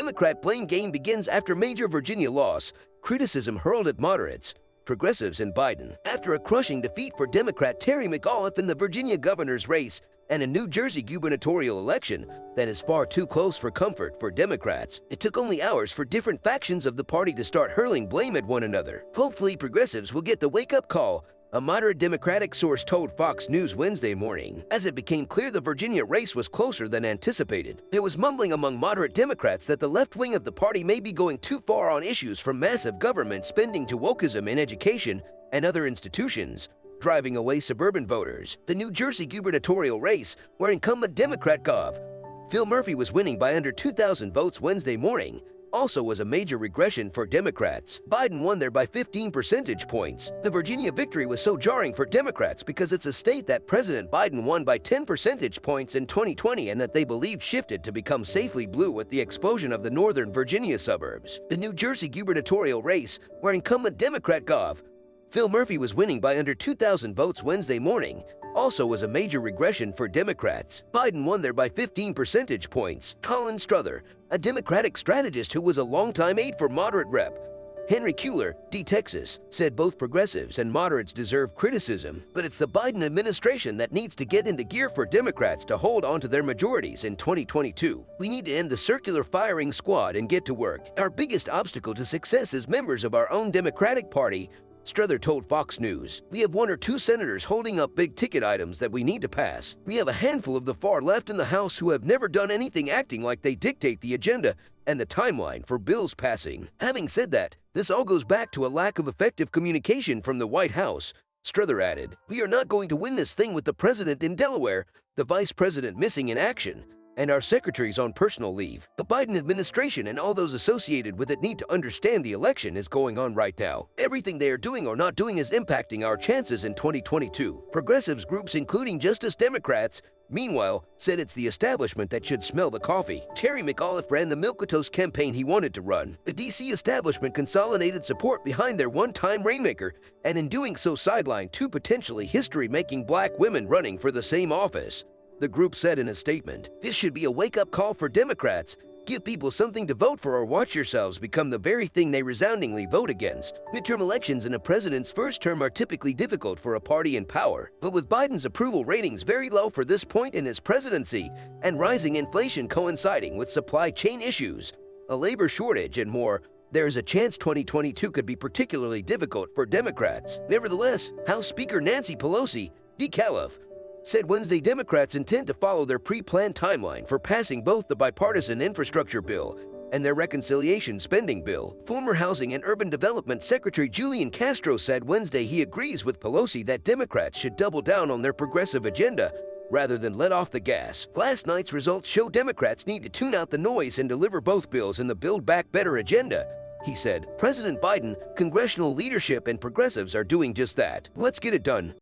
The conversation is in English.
Democrat blame game begins after major Virginia loss, criticism hurled at moderates, progressives, and Biden. After a crushing defeat for Democrat Terry McAuliffe in the Virginia governor's race and a New Jersey gubernatorial election that is far too close for comfort for Democrats, it took only hours for different factions of the party to start hurling blame at one another. Hopefully, progressives will get the wake-up call, a moderate Democratic source told Fox News Wednesday morning. As it became clear the Virginia race was closer than anticipated, there was mumbling among moderate Democrats that the left wing of the party may be going too far on issues from massive government spending to wokeism in education and other institutions, driving away suburban voters. The New Jersey gubernatorial race, where incumbent Democrat Gov. Phil Murphy was winning by under 2,000 votes Wednesday morning, also was a major regression for Democrats. Biden won there by 15 percentage points. The Virginia victory was so jarring for Democrats because it's a state that President Biden won by 10 percentage points in 2020 and that they believed shifted to become safely blue with the explosion of the northern Virginia suburbs. The New Jersey gubernatorial race, where incumbent Democrat Gov. Phil Murphy was winning by under 2,000 votes Wednesday morning, also was a major regression for Democrats. Biden won there by 15 percentage points. Colin Struther, a Democratic strategist who was a longtime aide for moderate Rep. Henry Cuellar, D. Texas, said both progressives and moderates deserve criticism, but it's the Biden administration that needs to get into gear for Democrats to hold on to their majorities in 2022. We need to end the circular firing squad and get to work. Our biggest obstacle to success is members of our own Democratic Party, Struther told Fox News. We have 1 or 2 senators holding up big-ticket items that we need to pass. We have a handful of the far left in the House who have never done anything acting like they dictate the agenda and the timeline for bills passing. Having said that, this all goes back to a lack of effective communication from the White House, Struther added. We are not going to win this thing with the president in Delaware, the vice president missing in action, and our secretaries on personal leave. The Biden administration and all those associated with it need to understand the election is going on right now. Everything they are doing or not doing is impacting our chances in 2022. Progressives groups, including Justice Democrats, meanwhile, said it's the establishment that should smell the coffee. Terry McAuliffe ran the milquetoast campaign he wanted to run. The D.C. establishment consolidated support behind their one-time rainmaker, and in doing so sidelined 2 potentially history-making black women running for the same office. The group said in a statement, "This should be a wake-up call for Democrats. Give people something to vote for or watch yourselves become the very thing they resoundingly vote against." Midterm elections in a president's first term are typically difficult for a party in power, but with Biden's approval ratings very low for this point in his presidency and rising inflation coinciding with supply chain issues, a labor shortage, and more, there is a chance 2022 could be particularly difficult for Democrats. Nevertheless, House Speaker Nancy Pelosi, DeCalif, said Wednesday Democrats intend to follow their pre-planned timeline for passing both the bipartisan infrastructure bill and their reconciliation spending bill. Former Housing and Urban Development Secretary Julian Castro said Wednesday he agrees with Pelosi that Democrats should double down on their progressive agenda rather than let off the gas. Last night's results show Democrats need to tune out the noise and deliver both bills in the Build Back Better agenda, he said. President Biden, congressional leadership, and progressives are doing just that. Let's get it done.